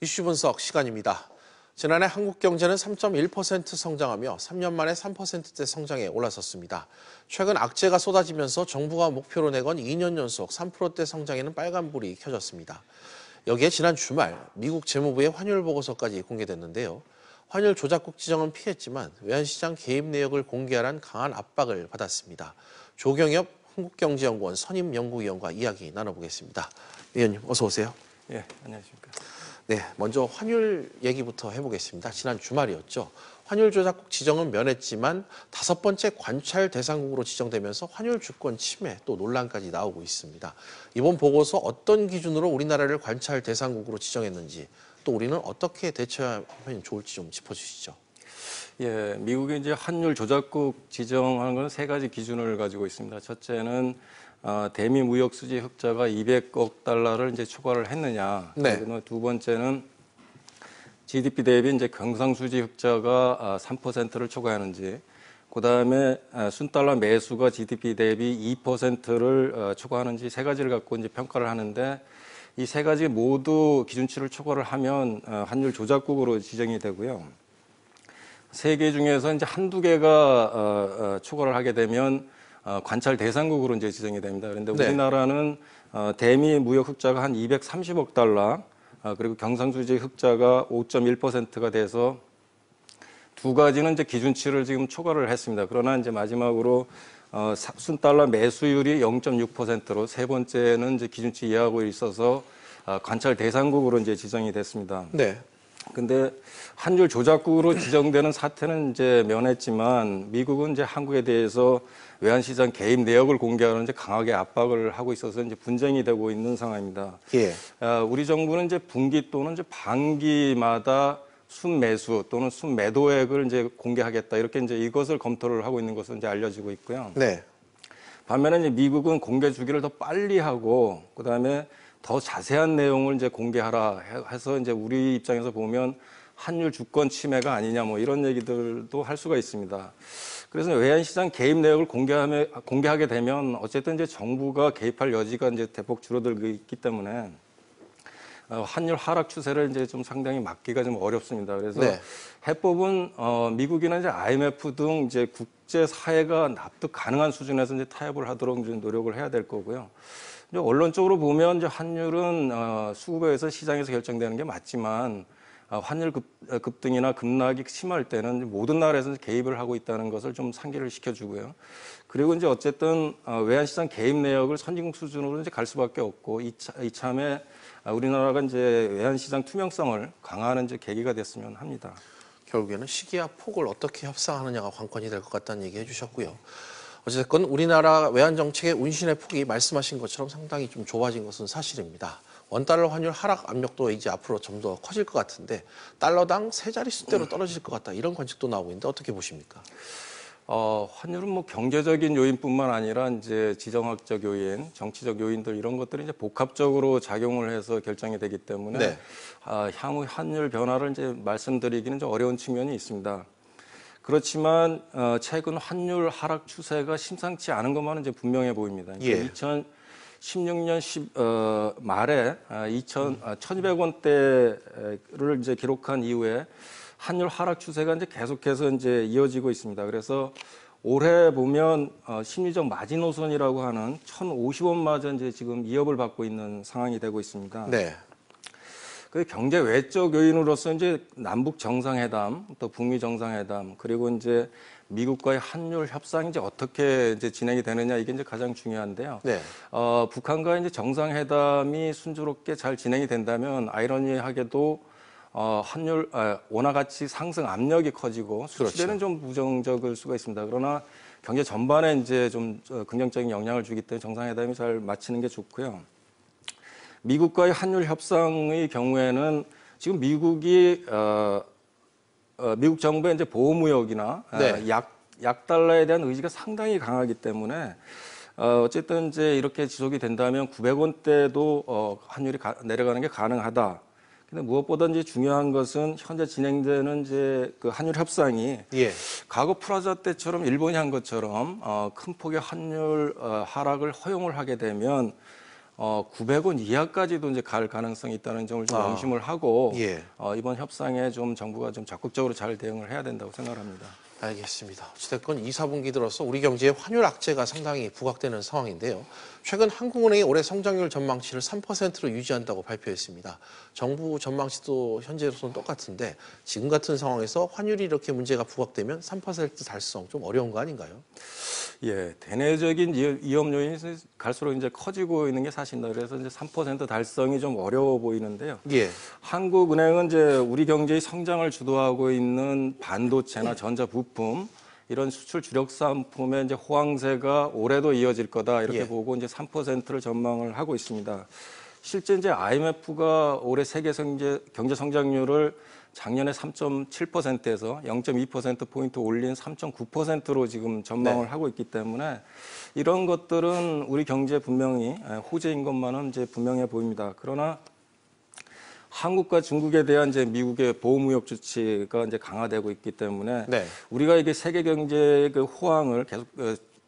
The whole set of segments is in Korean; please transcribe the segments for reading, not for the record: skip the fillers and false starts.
이슈 분석 시간입니다. 지난해 한국 경제는 3.1% 성장하며 3년 만에 3%대 성장에 올라섰습니다. 최근 악재가 쏟아지면서 정부가 목표로 내건 2년 연속 3%대 성장에는 빨간불이 켜졌습니다. 여기에 지난 주말 미국 재무부의 환율 보고서까지 공개됐는데요. 환율 조작국 지정은 피했지만 외환시장 개입 내역을 공개하란 강한 압박을 받았습니다. 조경엽 한국경제연구원 선임연구위원과 이야기 나눠보겠습니다. 위원님 어서 오세요. 예, 안녕하십니까. 네, 먼저 환율 얘기부터 해보겠습니다. 지난 주말이었죠. 환율 조작국 지정은 면했지만 5번째 관찰 대상국으로 지정되면서 환율 주권 침해 또 논란까지 나오고 있습니다. 이번 보고서 어떤 기준으로 우리나라를 관찰 대상국으로 지정했는지 또 우리는 어떻게 대처하면 좋을지 좀 짚어주시죠. 예, 미국이 이제 환율 조작국 지정하는 건 3가지 기준을 가지고 있습니다. 첫째는 대미 무역 수지 흑자가 200억 달러를 이제 초과를 했느냐. 네. 그리고 두 번째는 GDP 대비 이제 경상수지 흑자가 3%를 초과하는지. 그다음에 순달러 매수가 GDP 대비 2%를 초과하는지 3가지를 갖고 이제 평가를 하는데 이 3가지 모두 기준치를 초과를 하면 환율 조작국으로 지정이 되고요. 3개 중에서 이제 한두 개가 초과를 하게 되면 관찰 대상국으로 이제 지정이 됩니다. 그런데 네. 우리나라는 대미 무역 흑자가 한 230억 달러, 그리고 경상수지 흑자가 5.1%가 돼서 두 가지는 이제 기준치를 지금 초과를 했습니다. 그러나 이제 마지막으로 순달러 매수율이 0.6%로 세 번째는 이제 기준치 이하하고 있어서 관찰 대상국으로 이제 지정이 됐습니다. 네. 근데 환율 조작국으로 지정되는 사태는 이제 면했지만 미국은 이제 한국에 대해서 외환시장 개입 내역을 공개하는 이제 강하게 압박을 하고 있어서 이제 분쟁이 되고 있는 상황입니다. 예. 우리 정부는 이제 분기 또는 이제 반기마다 순매수 또는 순매도액을 이제 공개하겠다 이렇게 이제 이것을 검토를 하고 있는 것으로 이제 알려지고 있고요. 네. 반면에 이제 미국은 공개 주기를 더 빨리 하고 그다음에 더 자세한 내용을 이제 공개하라 해서 이제 우리 입장에서 보면 환율 주권 침해가 아니냐 뭐 이런 얘기들도 할 수가 있습니다. 그래서 외환시장 개입 내역을 공개하게 되면 어쨌든 이제 정부가 개입할 여지가 이제 대폭 줄어들고 있기 때문에 환율 하락 추세를 이제 좀 상당히 막기가 좀 어렵습니다. 그래서 네. 해법은 미국이나 이제 IMF 등 이제 국제 사회가 납득 가능한 수준에서 이제 타협을 하도록 이제 노력을 해야 될 거고요. 이제 언론적으로 보면 이제 환율은 수급에서 시장에서 결정되는 게 맞지만 환율 급등이나 급락이 심할 때는 모든 나라에서 개입을 하고 있다는 것을 좀 상기를 시켜주고요. 그리고 이제 어쨌든 외환시장 개입 내역을 선진국 수준으로 이제 갈 수밖에 없고 이참에 우리나라가 이제 외환시장 투명성을 강화하는 이제 계기가 됐으면 합니다. 결국에는 시기와 폭을 어떻게 협상하느냐가 관건이 될 것 같다는 얘기 해주셨고요. 어쨌든 우리나라 외환 정책의 운신의 폭이 말씀하신 것처럼 상당히 좀 좁아진 것은 사실입니다. 원달러 환율 하락 압력도 이제 앞으로 좀 더 커질 것 같은데 달러당 3자릿수대로 떨어질 것 같다 이런 관측도 나오고 있는데 어떻게 보십니까? 환율은 뭐 경제적인 요인뿐만 아니라 이제 지정학적 요인, 정치적 요인들 이런 것들이 이제 복합적으로 작용을 해서 결정이 되기 때문에 네. 향후 환율 변화를 이제 말씀드리기는 좀 어려운 측면이 있습니다. 그렇지만 최근 환율 하락 추세가 심상치 않은 것만은 이제 분명해 보입니다. 예. 2016년 말에 1,200원대를 이제 기록한 이후에 환율 하락 추세가 이제 계속해서 이제 이어지고 있습니다. 그래서 올해 보면 심리적 마지노선이라고 하는 1,050원마저 이제 지금 위협을 받고 있는 상황이 되고 있습니다. 네. 그 경제 외적 요인으로서 이제 남북 정상회담, 또 북미 정상회담, 그리고 이제 미국과의 환율 협상이 이제 어떻게 이제 진행이 되느냐 이게 이제 가장 중요한데요. 네. 북한과의 이제 정상회담이 순조롭게 잘 진행이 된다면 아이러니하게도 환율 원화 가치 상승 압력이 커지고 수치에는 좀 부정적일 수가 있습니다. 그러나 경제 전반에 이제 좀 긍정적인 영향을 주기 때문에 정상회담이 잘 마치는 게 좋고요. 미국과의 환율 협상의 경우에는 지금 미국이 미국 정부의 이제 보호무역이나 네. 약 달러에 대한 의지가 상당히 강하기 때문에 어쨌든 이제 이렇게 지속이 된다면 900원대도 환율이 내려가는 게 가능하다. 근데 무엇보다 이제 중요한 것은 현재 진행되는 이제 그 환율 협상이 예. 과거 프라자 때처럼 일본이 한 것처럼 큰 폭의 환율 하락을 허용을 하게 되면 900원 이하까지도 이제 갈 가능성이 있다는 점을 좀 명심을 하고 예. 이번 협상에 좀 정부가 좀 적극적으로 잘 대응을 해야 된다고 생각합니다. 알겠습니다. 어찌됐건 2, 4분기 들어서 우리 경제의 환율 악재가 상당히 부각되는 상황인데요. 최근 한국은행이 올해 성장률 전망치를 3%로 유지한다고 발표했습니다. 정부 전망치도 현재로서는 똑같은데 지금 같은 상황에서 환율이 이렇게 문제가 부각되면 3% 달성 좀 어려운 거 아닌가요? 예, 대내적인 위험 요인이 갈수록 이제 커지고 있는 게 사실입니다. 그래서 이제 3% 달성이 좀 어려워 보이는데요. 예. 한국은행은 이제 우리 경제의 성장을 주도하고 있는 반도체나 전자 부품 이런 수출 주력 상품의 이제 호황세가 올해도 이어질 거다 이렇게 예. 보고 이제 3%를 전망을 하고 있습니다. 실제 이제 IMF가 올해 세계 경제 성장률을 작년에 3.7%에서 0.2%포인트 올린 3.9%로 지금 전망을 하고 있기 때문에 이런 것들은 우리 경제에 분명히 호재인 것만은 이제 분명해 보입니다. 그러나 한국과 중국에 대한 이제 미국의 보호무역 조치가 이제 강화되고 있기 때문에 우리가 이게 세계 경제의 그 호황을 계속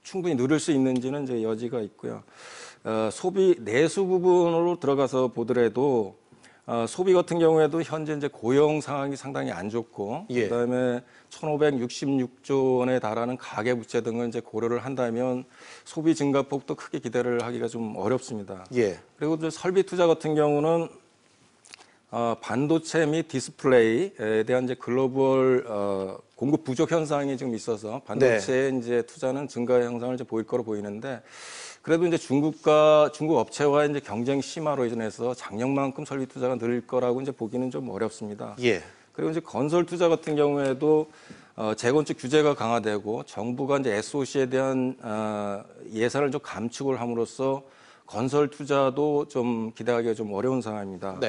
충분히 누릴 수 있는지는 이제 여지가 있고요. 소비 내수 부분으로 들어가서 보더라도 소비 같은 경우에도 현재 이제 고용 상황이 상당히 안 좋고 그다음에 1,566조 원에 달하는 가계 부채 등을 이제 고려를 한다면 소비 증가폭도 크게 기대를 하기가 좀 어렵습니다. 그리고 이제 설비 투자 같은 경우는 반도체 및 디스플레이에 대한 이제 글로벌 공급 부족 현상이 지금 있어서 반도체에 이제 투자는 증가 현상을 이제 보일 거로 보이는데 그래도 이제 중국 업체와의 이제 경쟁 심화로 인해서 작년만큼 설비 투자가 늘 거라고 이제 보기는 좀 어렵습니다. 그리고 이제 건설 투자 같은 경우에도 재건축 규제가 강화되고 정부가 이제 SOC에 대한 예산을 좀 감축을 함으로써 건설 투자도 좀 기대하기가 좀 어려운 상황입니다.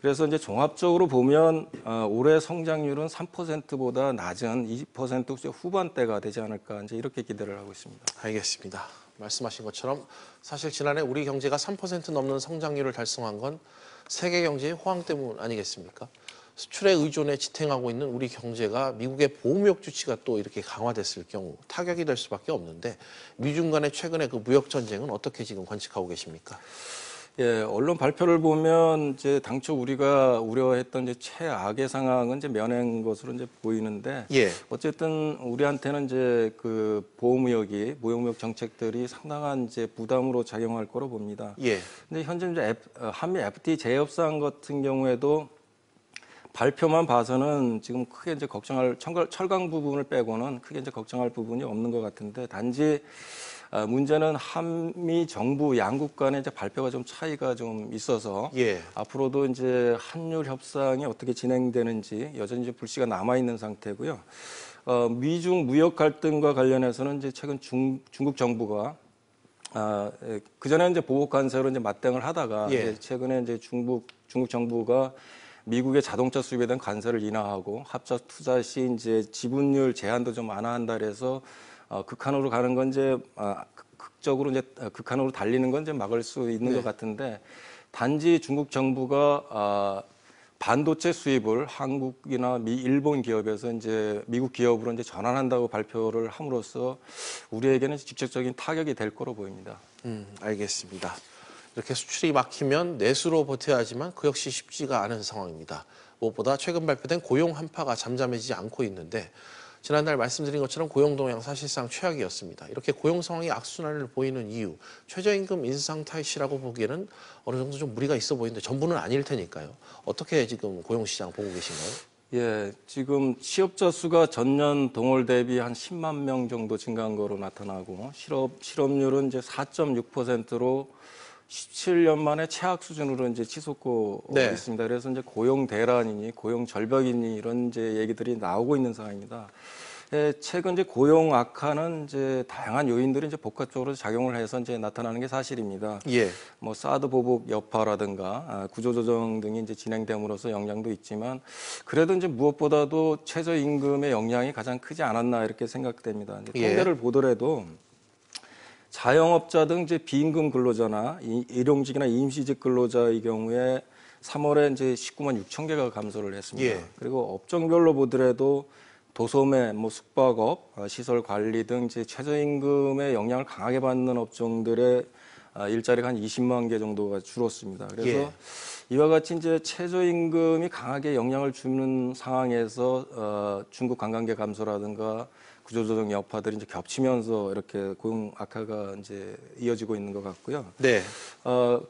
그래서 이제 종합적으로 보면 올해 성장률은 3%보다 낮은 20% 후반대가 되지 않을까 이제 이렇게 기대를 하고 있습니다. 알겠습니다. 말씀하신 것처럼 사실 지난해 우리 경제가 3% 넘는 성장률을 달성한 건 세계 경제의 호황 때문 아니겠습니까? 수출에 의존해 지탱하고 있는 우리 경제가 미국의 보호무역 조치가 또 이렇게 강화됐을 경우 타격이 될 수밖에 없는데 미중 간의 최근의 그 무역 전쟁은 어떻게 지금 관측하고 계십니까? 예, 언론 발표를 보면 이제 당초 우리가 우려했던 이제 최악의 상황은 이제 면한 것으로 이제 보이는데 어쨌든 우리한테는 이제 그 무역무역 정책들이 상당한 이제 부담으로 작용할 거로 봅니다. 근데 현재 이제 한미 FTA 재협상 같은 경우에도 발표만 봐서는 지금 크게 이제 걱정할 철강 부분을 빼고는 크게 이제 걱정할 부분이 없는 것 같은데 단지 문제는 한미 정부 양국 간의 이제 발표가 좀 차이가 좀 있어서 앞으로도 이제 한율 협상이 어떻게 진행되는지 여전히 이제 불씨가 남아 있는 상태고요. 미중 무역 갈등과 관련해서는 이제 최근 중국 정부가 그 전에 이제 보복 관세로 이제 맞대응을 하다가 이제 최근에 이제 중국 정부가 미국의 자동차 수입에 대한 관세를 인하하고 합작 투자 시 이제 지분율 제한도 좀 완화한다 그래서 극한으로 가는 건 이제 극적으로 이제 극한으로 달리는 건 이제 막을 수 있는 것 같은데 단지 중국 정부가 반도체 수입을 한국이나 일본 기업에서 이제 미국 기업으로 이제 전환한다고 발표를 함으로써 우리에게는 직접적인 타격이 될 거로 보입니다. 알겠습니다. 이렇게 수출이 막히면 내수로 버텨야 하지만 그 역시 쉽지가 않은 상황입니다. 무엇보다 최근 발표된 고용 한파가 잠잠해지지 않고 있는데 지난달 말씀드린 것처럼 고용 동향 사실상 최악이었습니다. 이렇게 고용 상황이 악순환을 보이는 이유, 최저임금 인상 타이시라고 보기에는 어느 정도 좀 무리가 있어 보이는데 전부는 아닐 테니까요. 어떻게 지금 고용시장 보고 계신가요? 예, 지금 취업자 수가 전년 동월 대비 한 10만 명 정도 증가한 거로 나타나고 실업률은 이제 4.6%로 17년 만에 최악 수준으로 이제 치솟고 있습니다. 그래서 이제 고용 대란이니 고용 절벽이니 이런 이제 얘기들이 나오고 있는 상황입니다. 최근 이제 고용 악화는 이제 다양한 요인들이 이제 복합적으로 작용을 해서 이제 나타나는 게 사실입니다. 뭐 사드 보복 여파라든가 구조조정 등이 이제 진행됨으로써 영향도 있지만 그래도 이제 무엇보다도 최저임금의 영향이 가장 크지 않았나 이렇게 생각됩니다. 이제 통계를 보더라도 자영업자 등 이제 비임금 근로자나 일용직이나 임시직 근로자의 경우에 3월에 이제 19만 6천 개가 감소를 했습니다. 그리고 업종별로 보더라도 도소매, 뭐 숙박업, 시설 관리 등 이제 최저임금의 영향을 강하게 받는 업종들의 일자리가 한 20만 개 정도가 줄었습니다. 그래서 예. 이와 같이 이제 최저임금이 강하게 영향을 주는 상황에서 중국 관광객 감소라든가 구조조정 여파들이 이제 겹치면서 이렇게 고용 악화가 이제 이어지고 있는 것 같고요. 네.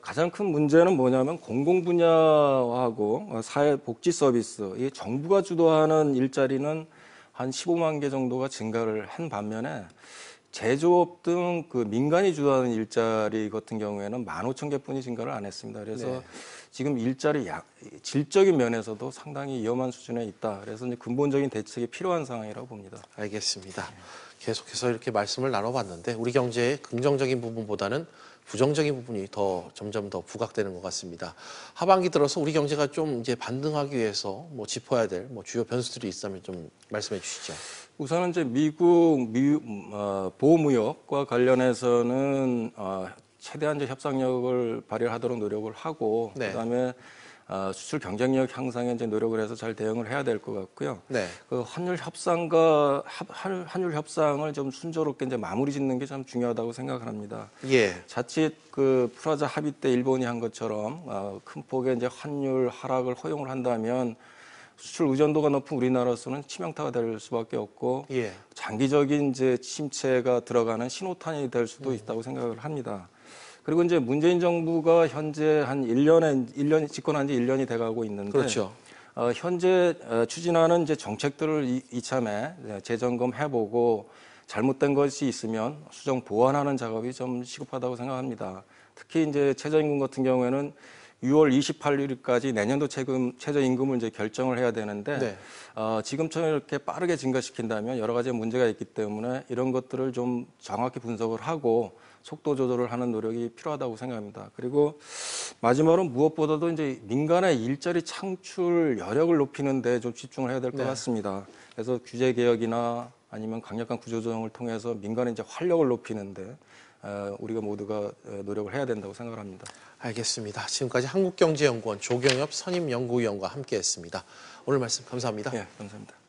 가장 큰 문제는 뭐냐면 공공 분야하고 사회복지 서비스, 이 정부가 주도하는 일자리는 한 15만 개 정도가 증가를 한 반면에 제조업 등 그 민간이 주도하는 일자리 같은 경우에는 15,000개뿐이 증가를 안 했습니다. 그래서 네. 지금 일자리 질적인 면에서도 상당히 위험한 수준에 있다. 그래서 이제 근본적인 대책이 필요한 상황이라고 봅니다. 알겠습니다. 계속해서 이렇게 말씀을 나눠봤는데 우리 경제의 긍정적인 부분보다는 부정적인 부분이 점점 더 부각되는 것 같습니다. 하반기 들어서 우리 경제가 좀 이제 반등하기 위해서 뭐 짚어야 될 뭐 주요 변수들이 있다면 좀 말씀해 주시죠. 우선은 이제 미국 보호무역과 관련해서는 최대한 이제 협상력을 발휘하도록 노력을 하고 네. 그다음에 수출 경쟁력 향상에 이제 노력을 해서 잘 대응을 해야 될 것 같고요. 네. 그 환율 협상을 좀 순조롭게 이제 마무리 짓는 게 참 중요하다고 생각을 합니다. 예. 자칫 그 프라자 합의 때 일본이 한 것처럼 큰 폭의 이제 환율 하락을 허용을 한다면 수출 의존도가 높은 우리나라로서는 치명타가 될 수밖에 없고 예. 장기적인 이제 침체가 들어가는 신호탄이 될 수도 있다고 생각을 합니다. 그리고 이제 문재인 정부가 현재 한 1년 집권한 지 1년이 돼가고 있는데 그렇죠. 현재 추진하는 이제 정책들을 이참에 재점검해보고 잘못된 것이 있으면 수정 보완하는 작업이 좀 시급하다고 생각합니다. 특히 이제 최저임금 같은 경우에는 6월 28일까지 내년도 최저임금을 이제 결정을 해야 되는데 네. 지금처럼 이렇게 빠르게 증가시킨다면 여러 가지 문제가 있기 때문에 이런 것들을 좀 정확히 분석을 하고 속도 조절을 하는 노력이 필요하다고 생각합니다. 그리고 마지막으로 무엇보다도 이제 민간의 일자리 창출 여력을 높이는 데 좀 집중을 해야 될 것 네. 같습니다. 그래서 규제 개혁이나 아니면 강력한 구조조정을 통해서 민간의 이제 활력을 높이는데 우리가 모두가 노력을 해야 된다고 생각을 합니다. 알겠습니다. 지금까지 한국경제연구원 조경엽 선임연구위원과 함께했습니다. 오늘 말씀 감사합니다. 네, 감사합니다.